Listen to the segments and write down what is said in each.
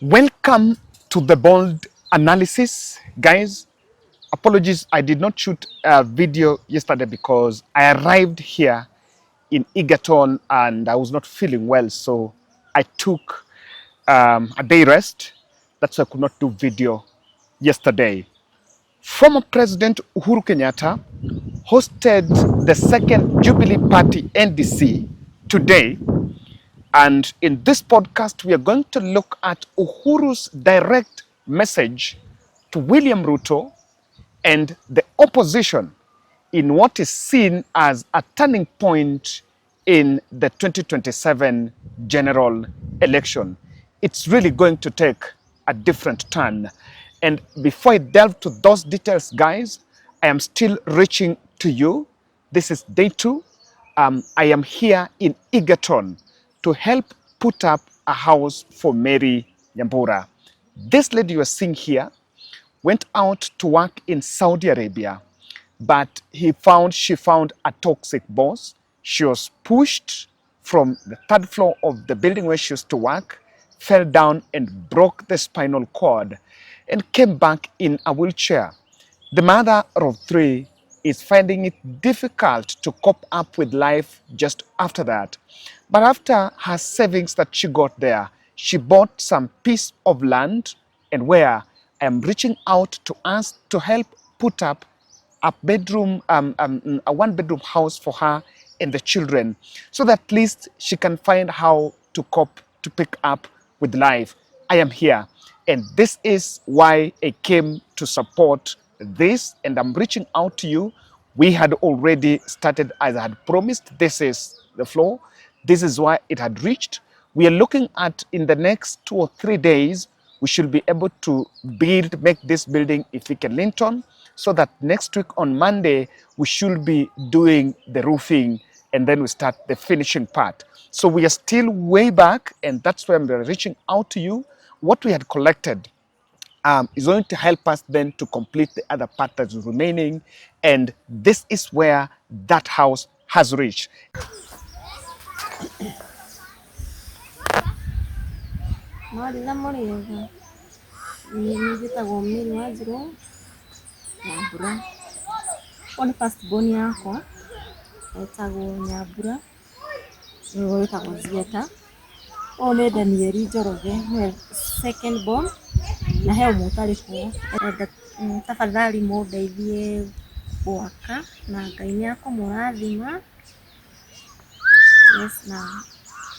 Welcome to the bold analysis, guys. Apologies, I did not shoot a video yesterday because I arrived here in Egerton and I was not feeling well, so I took a day rest. That's why I could not do video yesterday. Former President Uhuru Kenyatta hosted the second Jubilee Party NDC today. And in this podcast, we are going to look at Uhuru's direct message to William Ruto and the opposition in what is seen as a turning point in the 2027 general election. It's really going to take a different turn. And before I delve to those details, guys, I am still reaching to you. This is day 2. I am here in Egerton to help put up a house for Mary Nyambura. This lady you are seeing here went out to work in Saudi Arabia, but she found a toxic boss. She was pushed from the 3rd floor of the building where she used to work, fell down and broke the spinal cord, and came back in a wheelchair. The mother of 3 is finding it difficult to cope up with life just after that. But after her savings that she got there, she bought some piece of land, and where I am reaching out to us to help put up a 1-bedroom house for her and the children, so that at least she can find how to cope, to pick up with life. I am here, and this is why I came to support this, and I'm reaching out to you. We had already started, as I had promised. This is the floor. This is why it had reached. We are looking at, in the next 2 or 3 days, we should be able to make this building Ifike Linton, so that next week on Monday, we should be doing the roofing, and then we start the finishing part. So we are still way back, and that's why I'm reaching out to you. What we had collected is going to help us then to complete the other part that is remaining, and this is where that house has reached. Second born na heo mutari ko tafadhali mundeithie gwaka na Ngai nĩako mũrathima. Yes, now.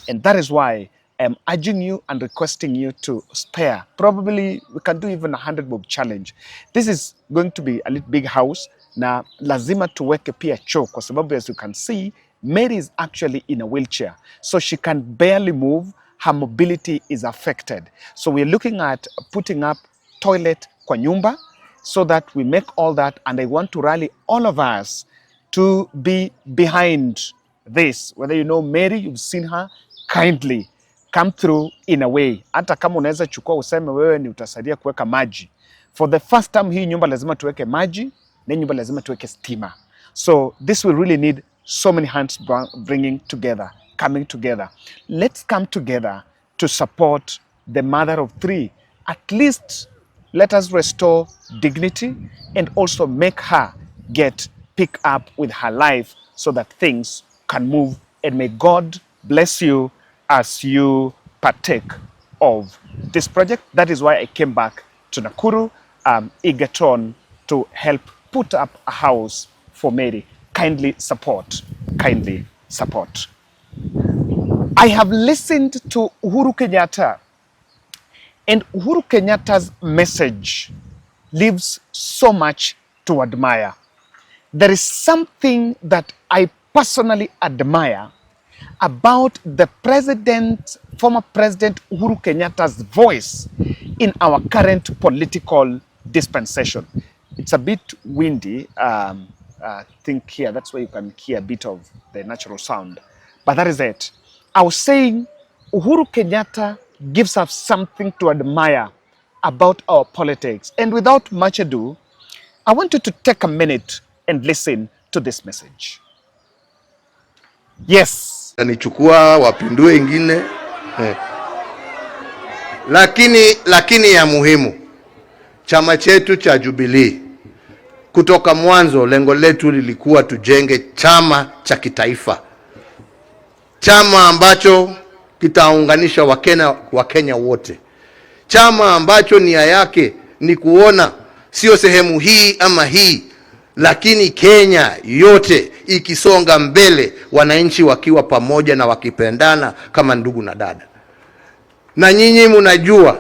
And that is why I'm urging you and requesting you to spare. Probably we can do even a 100 bob challenge. This is going to be a little big house. Na lazima tuweke pia choo kwa sababu, as you can see, Mary is actually in a wheelchair, so she can barely move. Her mobility is affected. So we're looking at putting up toilet kwa nyumba, so that we make all that. And I want to rally all of us to be behind this. Whether you know Mary, you've seen her, kindly come through in a way. Hata kama unaweza chukua useme wewe ni utasaidia kuweka maji. For the first time, hii nyumba lazima tuweke maji, na nyumba lazima tuweke stima. So this will really need so many hands coming together. Let's come together to support the mother of 3. At least let us restore dignity and also make her pick up with her life, so that things can move. And may God bless you as you partake of this project. That is why I came back to Nakuru, Egerton, to help put up a house for Mary. Kindly support. Kindly support. I have listened to Uhuru Kenyatta, and Uhuru Kenyatta's message leaves so much to admire. There is something that I personally admire about the former President Uhuru Kenyatta's voice in our current political dispensation. It's a bit windy, I think here, that's where you can hear a bit of the natural sound. But that is it. I was saying Uhuru Kenyatta gives us something to admire about our politics. And without much ado, I want you to take a minute and listen to this message. Yes. Nichukua wapindue ingine Lakini ya muhimu, chama chetu cha Jubilee kutoka mwanzo lengo letu lilikuwa tujenge chama cha kitaifa, chama ambacho kitaunganisha Wakenya wote, chama ambacho nia yake ni kuona sio sehemu hii ama hii, lakini Kenya yote ikisonga mbele, wananchi wakiwa pamoja na wakipendana kama ndugu na dada. Na nyinyi mnajua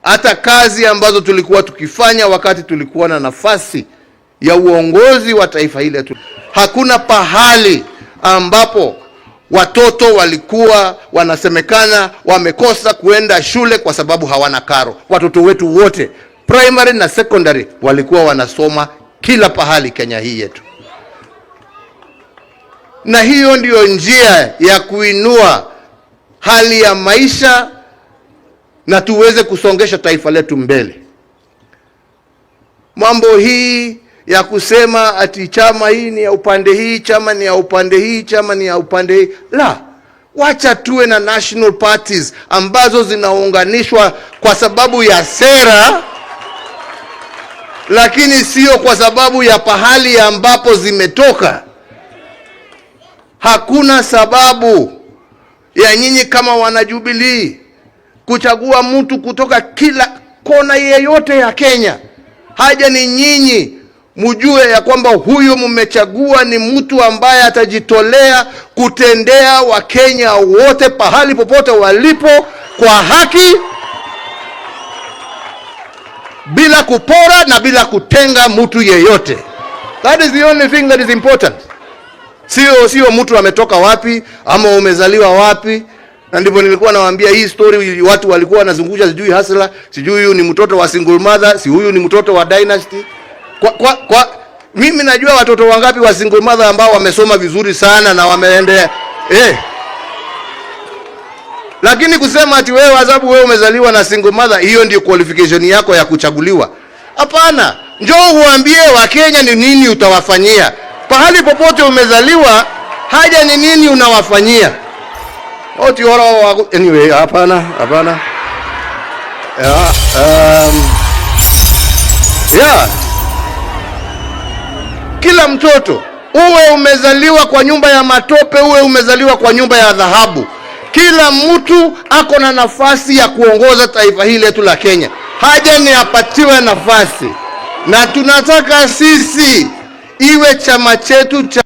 hata kazi ambazo tulikuwa tukifanya wakati tulikuwa na nafasi ya uongozi wa taifa hili, hakuna pahali ambapo watoto walikuwa wanasemekana wamekosa kuenda shule kwa sababu hawana karo. Watoto wetu wote primary na secondary walikuwa wanasoma kila pahali Kenya hii yetu. Na hiyo ndiyo njia ya kuinua hali ya maisha na tuweze kusongesha taifa letu mbele. Mambo hii ya kusema ati chama hii ni ya upande hii, chama ni ya upande hii, chama ni ya upande hii, la, wacha tuwe na national parties ambazo zinaunganishwa kwa sababu ya sera, lakini sio kwa sababu ya pahali ambapo zimetoka. Hakuna sababu ya nyinyi kama wana Jubilee kuchagua mtu kutoka kila kona yeyote ya Kenya. Haja ni nyinyi mjue ya kwamba huyo mmechagua ni mtu ambaye atajitolea kutendea Wakenya wote pahali popote walipo kwa haki, bila kupora na bila kutenga mtu yeyote. That is the only thing that is important. Sio mtu ametoka wapi ama umezaliwa wapi. Na ndipo nilikuwa nawaambia hii story, watu walikuwa wanazungusha sijui hasla, sijui huyu ni mtoto wa single mother, si huyu ni mtoto wa dynasty. Mimi najua watoto wangapi wa single mother ambao wamesoma vizuri sana na wameendea lakini kusema ati wewe sababu wewe umezaliwa na single mother, hiyo ndio qualification yako ya kuchaguliwa? Hapana. Njoo uambie Wakenya ni nini utawafanyia. Pahali popote umezaliwa, haja ni nini unawafanyia. Anyway, hapana. Kila mtoto, uwe umezaliwa kwa nyumba ya matope, uwe umezaliwa kwa nyumba ya dhahabu, kila mtu ako na nafasi ya kuongoza taifa hili letu la Kenya. Haja ni apatiwe nafasi. Na tunataka sisi iwe chama chetu cha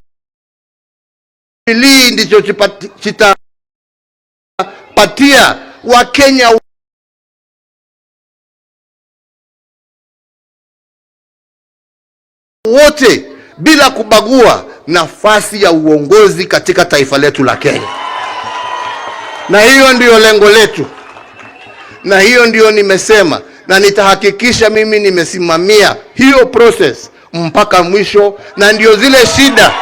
Jubilee ndicho chitapatia Wakenya wote bila kubagua nafasi ya uongozi katika taifa letu la Kenya. Na hiyo ndiyo lengo letu. Na hiyo ndiyo nimesema, na nitahakikisha mimi nimesimamia hiyo process mpaka mwisho. Na ndio zile shida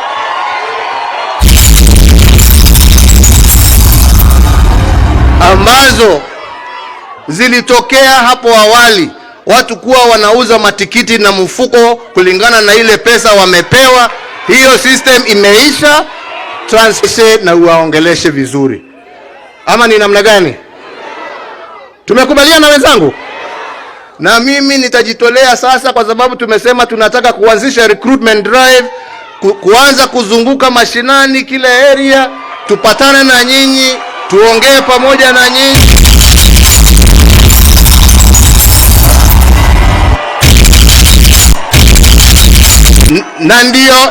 ambazo zilitokea hapo awali, watu kuwa wanauza matikiti na mfuko kulingana na ile pesa wamepewa, hiyo system imeisha. Transfer na uwaongeleshe vizuri. Ama ni namna gani? Tumekubaliana wenzangu? Na mimi nitajitolea sasa, kwa sababu tumesema tunataka kuanzisha recruitment drive, kuanza kuzunguka mashinani kila area, tupatane na nyinyi, tuongee pamoja na nyinyi.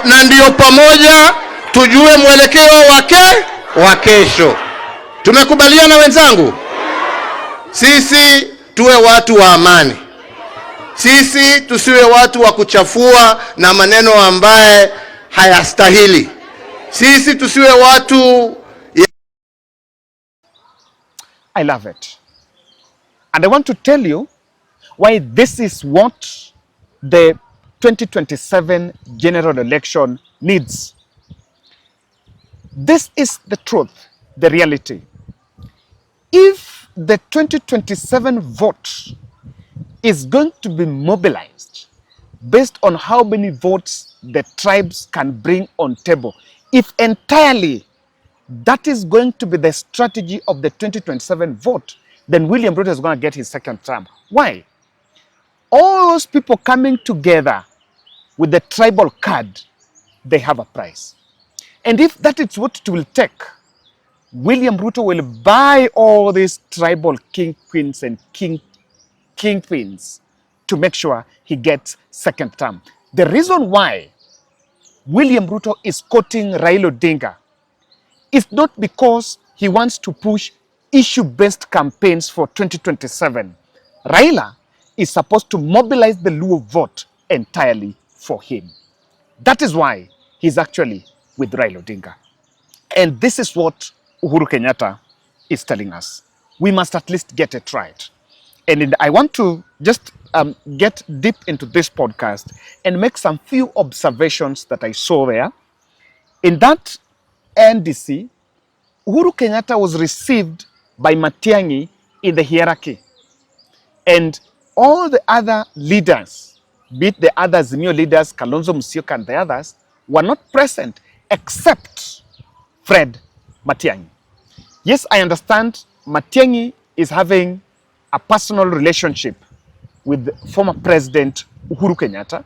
Na ndio pamoja tujue mwelekeo wa kesho. Tumekubaliana wenzangu? Sisi tuwe watu wa amani. Sisi tusiwe watu wa kuchafua na maneno ambaye hayastahili. Sisi tusiwe watu I love it. And I want to tell you why this is what the 2027 general election needs. This is the truth, the reality. If the 2027 vote is going to be mobilized based on how many votes the tribes can bring on table, if entirely that is going to be the strategy of the 2027 vote, then William Ruto is going to get his second term. Why? All those people coming together with the tribal card, they have a price. And if that is what it will take, William Ruto will buy all these tribal king queens and kingpins to make sure he gets second term. The reason why William Ruto is quoting Raila Odinga is not because he wants to push issue-based campaigns for 2027. Raila is supposed to mobilize the Luo vote entirely for him. That is why he's actually with Raila Odinga. And this is what Uhuru Kenyatta is telling us. We must at least get it right. And I want to just get deep into this podcast and make some few observations that I saw there. In that NDC, Uhuru Kenyatta was received by Matian'gi in the hierarchy. And all the other leaders, be it the other Azimio leaders, Kalonzo Musyoka and the others, were not present except Fred Matian'gi. Yes, I understand Matian'gi is having a personal relationship with former President Uhuru Kenyatta,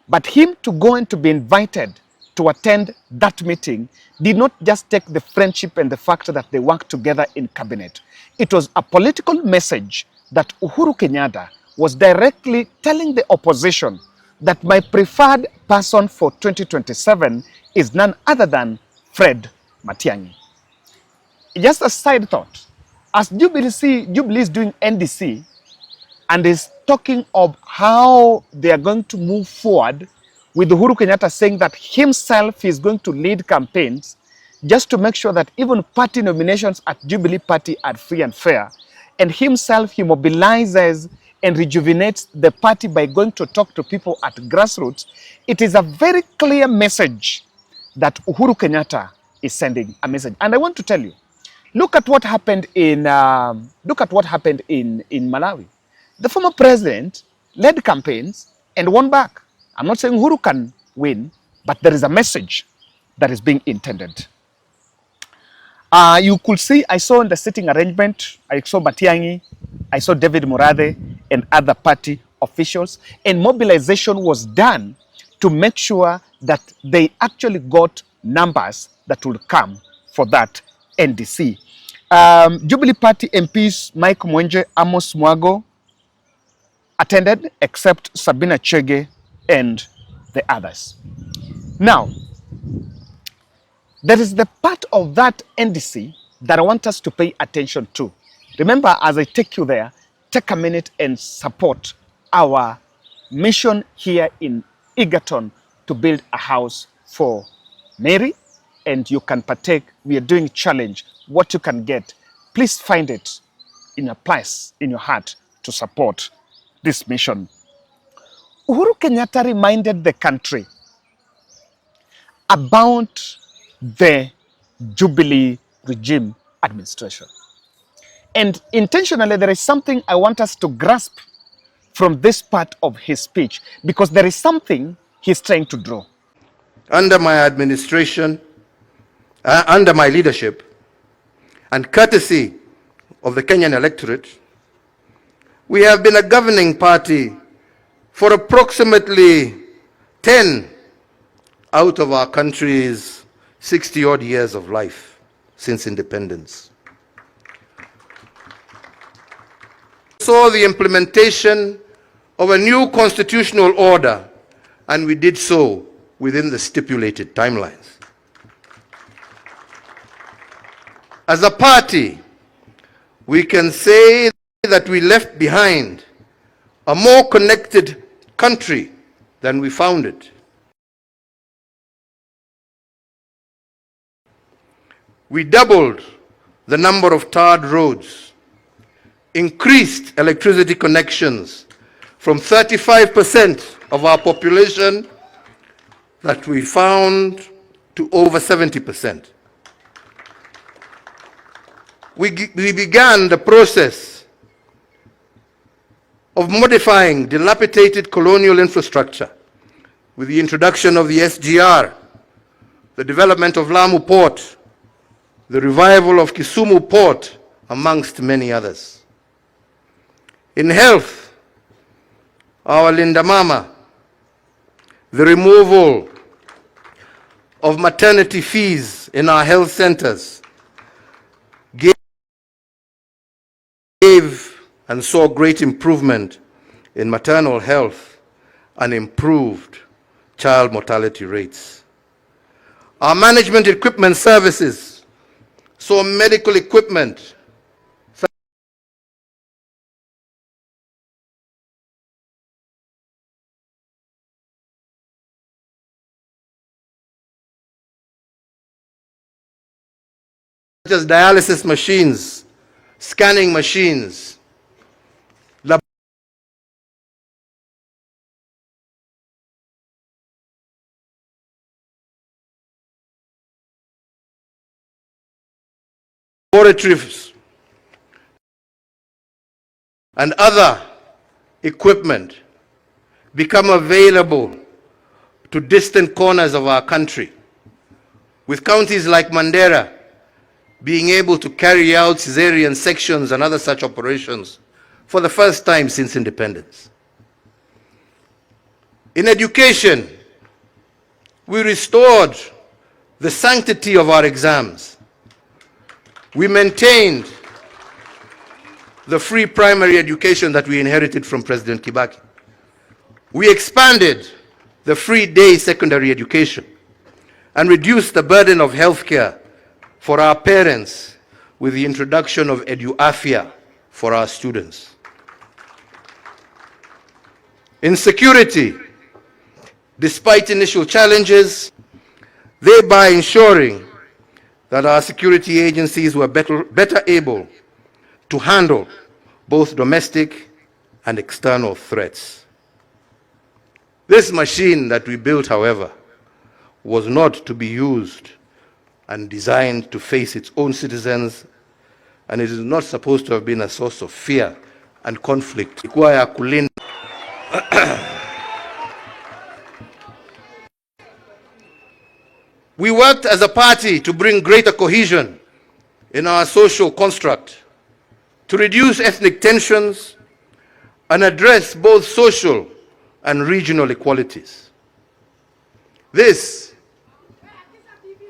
but him to go and to be invited to attend that meeting did not just take the friendship and the fact that they worked together in cabinet. It was a political message that Uhuru Kenyatta was directly telling the opposition that my preferred person for 2027 is none other than Fred Matian'gi. Just a side thought, as Jubilee is doing NDC and is talking of how they are going to move forward, with Uhuru Kenyatta saying that himself is going to lead campaigns just to make sure that even party nominations at Jubilee Party are free and fair, and himself, he mobilizes and rejuvenates the party by going to talk to people at grassroots. It is a very clear message that Uhuru Kenyatta is sending a message. And I want to tell you, look at what happened in Malawi. The former president led campaigns and won back. I'm not saying Uhuru can win, but there is a message that is being intended. You could see, I saw in the sitting arrangement, I saw Matian'gi, I saw David Murathe and other party officials, and mobilization was done to make sure that they actually got numbers that will come for that NDC. Jubilee Party MPs Mike Mwenje, Amos Mwago attended, except Sabina Chege and the others. Now, there is the part of that NDC that I want us to pay attention to. Remember, as I take you there, take a minute and support our mission here in Egerton to build a house for Mary, and you can partake. We are doing challenge. What you can get, please find it in a place in your heart to support this mission. Uhuru Kenyatta reminded the country about the Jubilee regime administration. And intentionally, there is something I want us to grasp from this part of his speech, because there is something he's trying to draw. Under my administration, under my leadership, and courtesy of the Kenyan electorate, we have been a governing party for approximately 10 out of our country's 60-odd years of life since independence. Saw the implementation of a new constitutional order, and we did so within the stipulated timelines. As a party, we can say that we left behind a more connected country than we found it. We doubled the number of tarred roads, increased electricity connections from 35% of our population that we found to over 70%. We began the process of modifying dilapidated colonial infrastructure with the introduction of the SGR, the development of Lamu Port, the revival of Kisumu Port, amongst many others. In health, our Linda Mama, the removal of maternity fees in our health centers gave and saw great improvement in maternal health and improved child mortality rates. Our management equipment services saw medical equipment such as dialysis machines, scanning machines, laboratories, and other equipment become available to distant corners of our country, with counties like Mandera being able to carry out cesarean sections and other such operations for the first time since independence. In education, we restored the sanctity of our exams. We maintained the free primary education that we inherited from President Kibaki. We expanded the free day secondary education and reduced the burden of healthcare for our parents with the introduction of EduAfia for our students. In security, despite initial challenges, thereby ensuring that our security agencies were better able to handle both domestic and external threats. This machine that we built, however, was not to be used and designed to face its own citizens, and it is not supposed to have been a source of fear and conflict. We worked as a party to bring greater cohesion in our social construct, to reduce ethnic tensions and address both social and regional equalities. This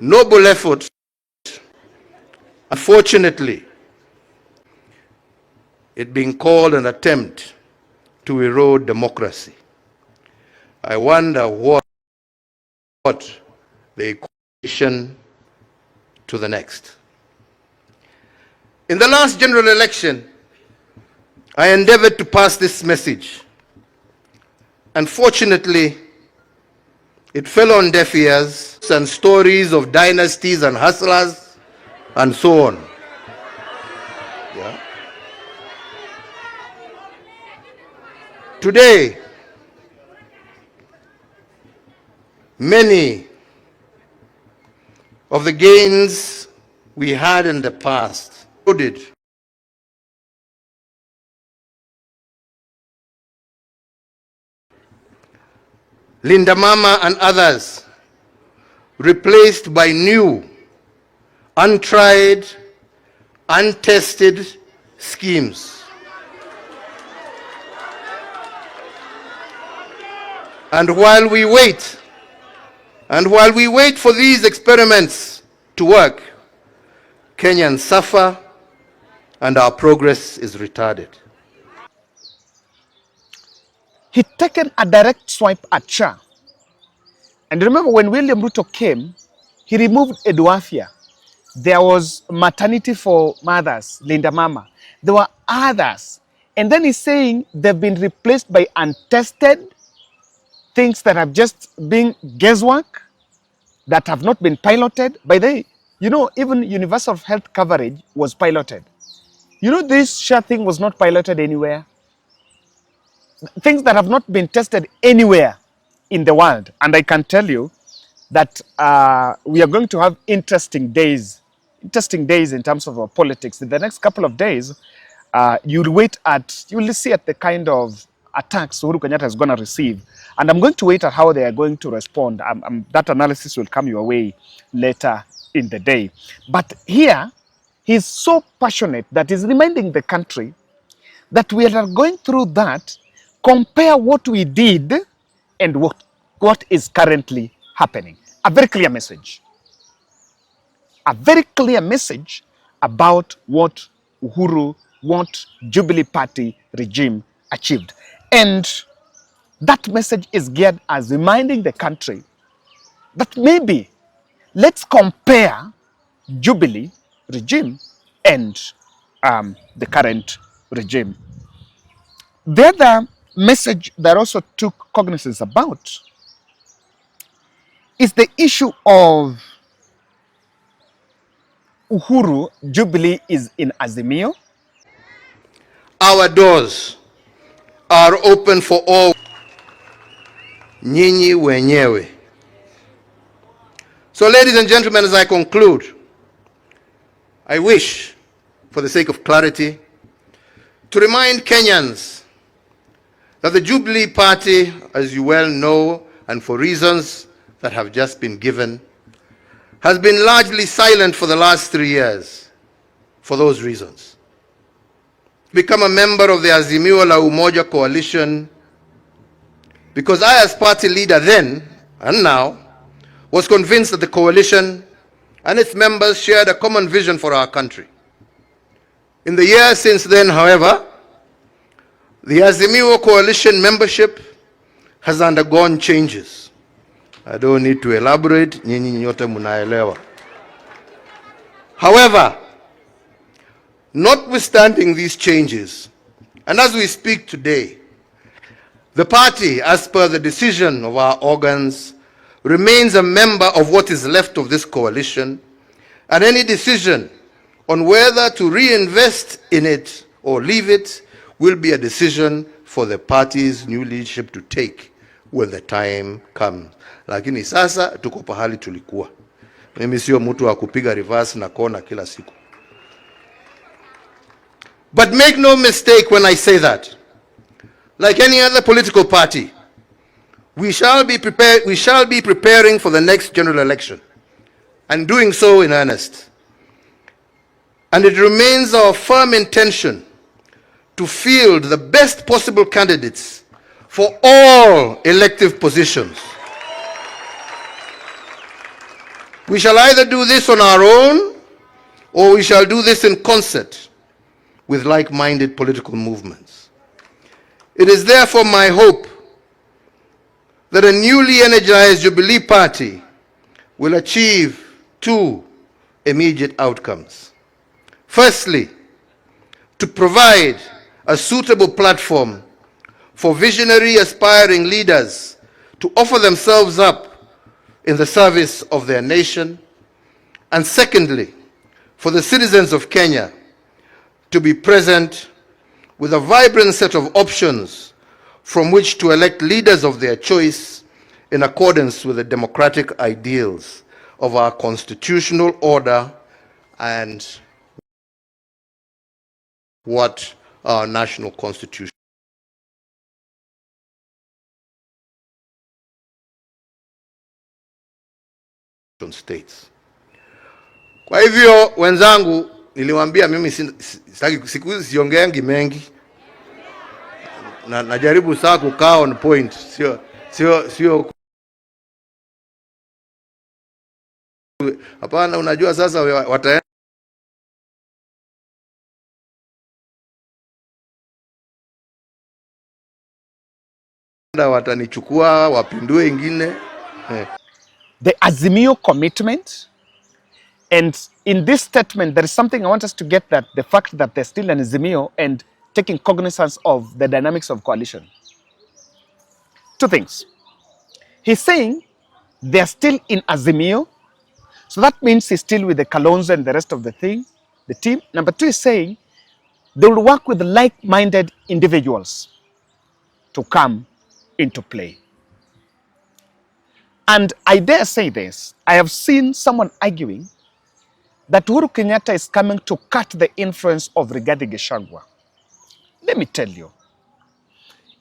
noble effort, unfortunately, it being called an attempt to erode democracy. I wonder what the equation to the next. In the last general election, I endeavored to pass this message. Unfortunately, it fell on deaf ears and stories of dynasties and hustlers and so on. Yeah. Today, many of the gains we had in the past included Linda Mama and others, replaced by new, untried, untested schemes. And while we wait for these experiments to work, Kenyans suffer and our progress is retarded. He'd taken a direct swipe at Shah. And remember, when William Ruto came, he removed EduAfia. There was maternity for mothers, Linda Mama. There were others. And then he's saying they've been replaced by untested things that have just been guesswork, that have not been piloted. By the way, even universal health coverage was piloted. This Shah thing was not piloted anywhere. Things that have not been tested anywhere in the world. And I can tell you that we are going to have interesting days in terms of our politics. In the next couple of days, you will see at the kind of attacks Uhuru Kenyatta is going to receive. And I'm going to wait at how they are going to respond. That analysis will come your way later in the day. But here, he's so passionate that he's reminding the country that we are going through that, compare what we did and what is currently happening. A very clear message. A very clear message about what Jubilee Party regime achieved. And that message is geared as reminding the country that maybe let's compare Jubilee regime and the current regime. The other message that also took cognizance about is the issue of Uhuru. Jubilee is in Azimio. Our doors are open for all. Nyinyi wenyewe. So ladies and gentlemen, as I conclude, I wish, for the sake of clarity, to remind Kenyans that the Jubilee Party, as you well know, and for reasons that have just been given, has been largely silent for the last 3 years for those reasons. Become a member of the Azimio la Umoja coalition because I, as party leader then and now, was convinced that the coalition and its members shared a common vision for our country. In the years since then, however, the Azimio coalition membership has undergone changes. I don't need to elaborate, nyinyi nyote munaelewa. However, notwithstanding these changes, and as we speak today, the party, as per the decision of our organs, remains a member of what is left of this coalition, and any decision on whether to reinvest in it or leave it will be a decision for the party's new leadership to take when the time comes. Lakini sasa tuko pahali tulikuwa. Mimi sio mtu wa kupiga reverse na kona kila siku. But make no mistake when I say that. Like any other political party, we shall be preparing for the next general election, and doing so in earnest. And it remains our firm intention to field the best possible candidates for all elective positions. We shall either do this on our own, or we shall do this in concert with like-minded political movements. It is therefore my hope that a newly energized Jubilee Party will achieve 2 immediate outcomes. Firstly, to provide a suitable platform for visionary aspiring leaders to offer themselves up in the service of their nation. And secondly, for the citizens of Kenya to be present with a vibrant set of options from which to elect leaders of their choice in accordance with the democratic ideals of our constitutional order and what our national constitution states. Kwa hivyo wenzangu, niliwaambia mimi siku hizi siongeangi mengi, na najaribu saa kukaa on point, sio hapana. Unajua sasa wataenda watanichukua wapindue ingine. The Azimio commitment, and in this statement there is something I want us to get, that the fact that there's still an Azimio and taking cognizance of the dynamics of coalition. 2 things. He's saying they're still in Azimio, so that means he's still with the Kalonzo and the rest of the team. Number 2 is saying they will work with like-minded individuals to come into play. And I dare say this, I have seen someone arguing that Uhuru Kenyatta is coming to cut the influence of Rigathi. Let me tell you,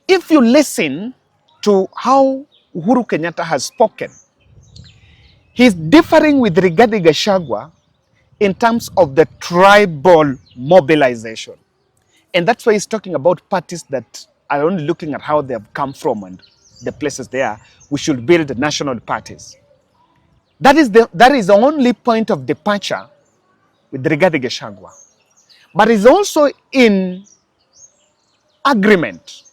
if you listen to how Uhuru Kenyatta has spoken, he's differing with Rigathi in terms of the tribal mobilization. And that's why he's talking about parties that are only looking at how they have come from and the places they are. We should build national parties. That is the only point of departure with Rigathi Gachagua. But it's also in agreement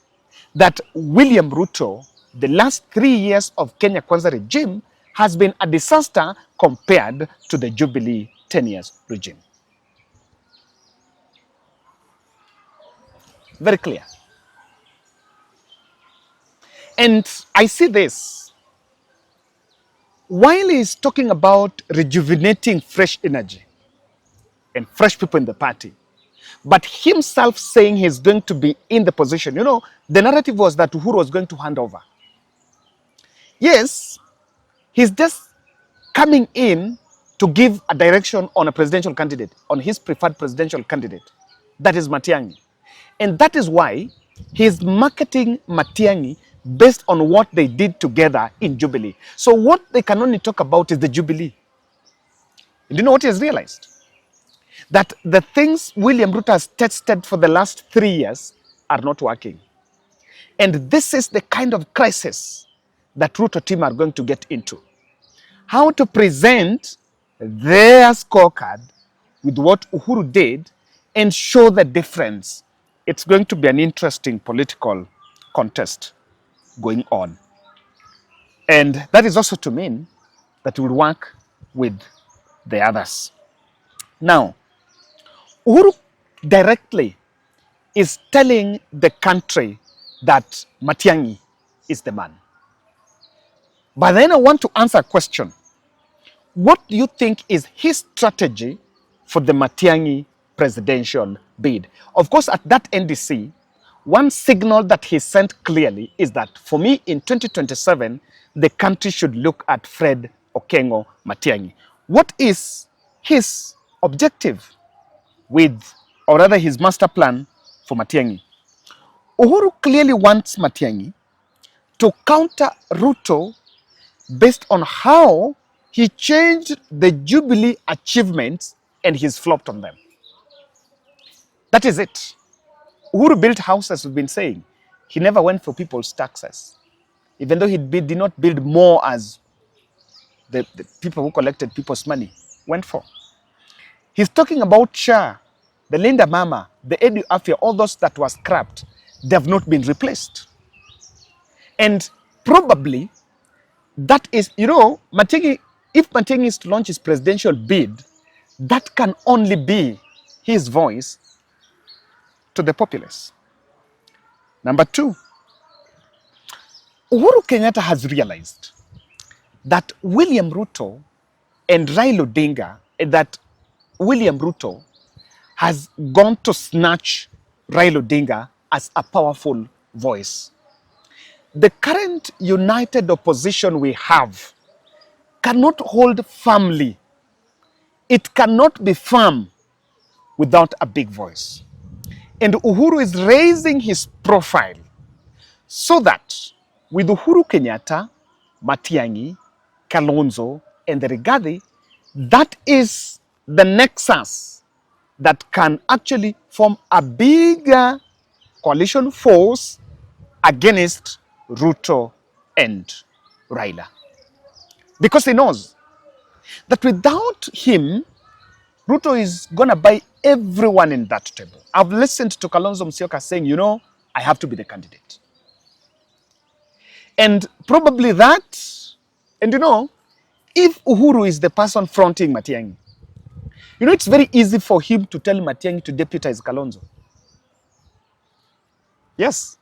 that William Ruto, the last 3 years of Kenya Kwanza regime, has been a disaster compared to the Jubilee 10 years regime. Very clear. And I see this, while he's talking about rejuvenating fresh energy and fresh people in the party, but himself saying he's going to be in the position. You know, the narrative was that Uhuru was going to hand over. Yes, he's just coming in to give a direction on a presidential candidate, on his preferred presidential candidate. That is Matian'gi. And that is why he's marketing Matian'gi based on what they did together in Jubilee. So what they can only talk about is the Jubilee. Do you know what he has realized? That the things William Ruto has tested for the last 3 years are not working. And this is the kind of crisis that Ruto team are going to get into. How to present their scorecard with what Uhuru did and show the difference. It's going to be an interesting political contest going on. And that is also to mean that we'll work with the others. Now, Uhuru directly is telling the country that Matian'gi is the man. But then I want to answer a question. What do you think is his strategy for the Matian'gi presidential bid? Of course, at that NDC, one signal that he sent clearly is that for me in 2027, the country should look at Fred Okengo Matian'gi. What is his objective with, or rather his master plan for Matian'gi? Uhuru clearly wants Matian'gi to counter Ruto based on how he changed the Jubilee achievements and he's flopped on them. That is it. Uhuru built houses, we've been saying. He never went for people's taxes. Even though he did not build more as the people who collected people's money went for. He's talking about SHA, the Linda Mama, the Edu Afia, all those that were scrapped, they have not been replaced. And probably that is, you know, Matian'gi, if Matian'gi is to launch his presidential bid, that can only be his voice to the populace. Number two, Uhuru Kenyatta has realized that William Ruto and Raila Odinga, that William Ruto has gone to snatch Raila Odinga as a powerful voice. The current united opposition we have cannot hold firmly. It cannot be firm without a big voice. And Uhuru is raising his profile so that with Uhuru Kenyatta, Matian'gi, Kalonzo, and the Rigathi, that is the nexus that can actually form a bigger coalition force against Ruto and Raila. Because he knows that without him, Ruto is going to buy everyone in that table. I've listened to Kalonzo Musyoka saying, you know, I have to be the candidate. And probably that, and you know, if Uhuru is the person fronting Matian'gi, you know, it's very easy for him to tell Matian'gi to deputize Kalonzo. Yes,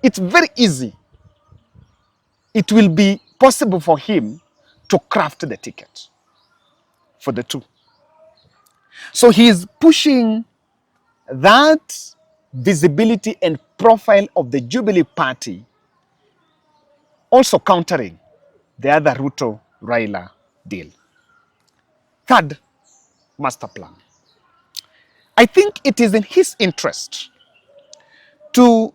it's very easy. It will be possible for him to craft the ticket for the two. So he's pushing that visibility and profile of the Jubilee Party, also countering the other Ruto-Raila deal. Third, master plan. I think it is in his interest to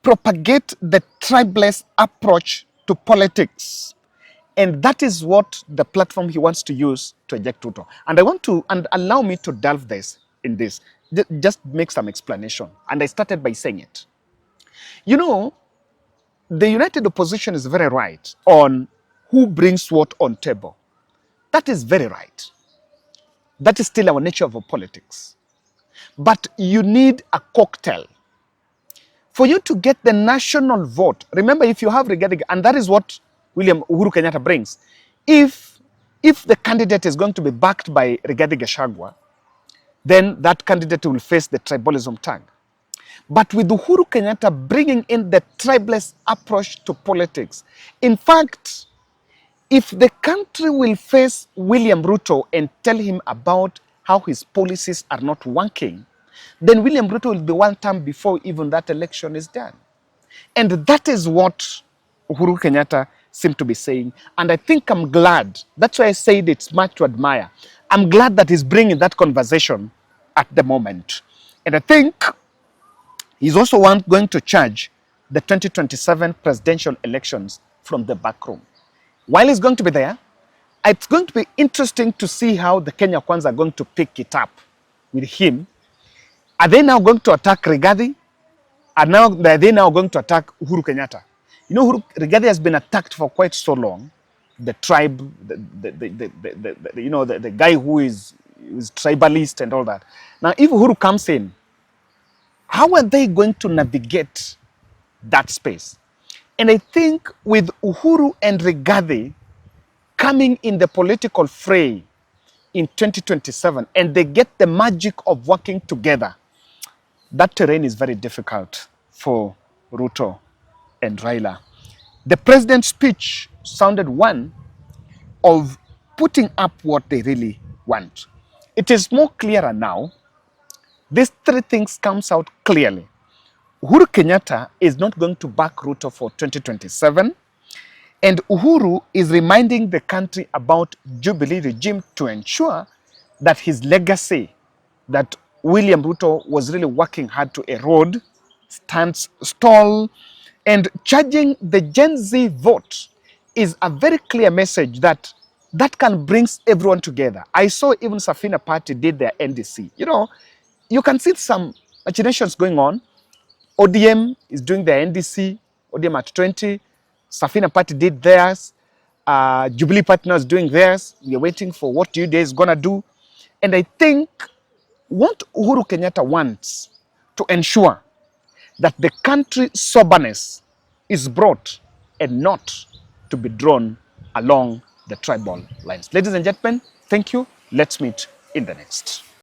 propagate the tribeless approach to politics. And that is what the platform he wants to use to eject Ruto. And I want to, and allow me to delve in this. just make some explanation. And I started by saying it. You know, the united opposition is very right on who brings what on table. That is very right. That is still our nature of our politics. But you need a cocktail. For you to get the national vote, remember if you have Rigathi, and that is what Uhuru Kenyatta brings. If the candidate is going to be backed by Rigathi Gachagua, then that candidate will face the tribalism tag. But with Uhuru Kenyatta bringing in the tribalist approach to politics, in fact, if the country will face William Ruto and tell him about how his policies are not working, then William Ruto will be one term before even that election is done. And that is what Uhuru Kenyatta seemed to be saying. And I think I'm glad. That's why I said it's much to admire. I'm glad that he's bringing that conversation at the moment. And I think he's also going to charge the 2027 presidential elections from the back room. While he's going to be there, it's going to be interesting to see how the Kenya Kwanza are going to pick it up with him. Are they now going to attack Rigathi? Are they now going to attack Uhuru Kenyatta? You know, Rigathi has been attacked for quite so long. The tribe, the guy who is tribalist and all that. Now, if Uhuru comes in, how are they going to navigate that space? And I think with Uhuru and Rigathi coming in the political fray in 2027, and they get the magic of working together, that terrain is very difficult for Ruto and Raila. The president's speech sounded one of putting up what they really want. It is more clearer now. These three things comes out clearly. Uhuru Kenyatta is not going to back Ruto for 2027. And Uhuru is reminding the country about Jubilee regime to ensure that his legacy, that William Ruto was really working hard to erode, stands tall. And charging the Gen Z vote is a very clear message that can bring everyone together. I saw even Safina Party did their NDC. You know, you can see some machinations going on. ODM is doing their NDC, ODM at 20. Safina Party did theirs. Jubilee Party now is doing theirs. We are waiting for what UDA is going to do. And I think what Uhuru Kenyatta wants to ensure that the country's soberness is brought and not to be drawn along the tribal lines. Ladies and gentlemen, thank you. Let's meet in the next.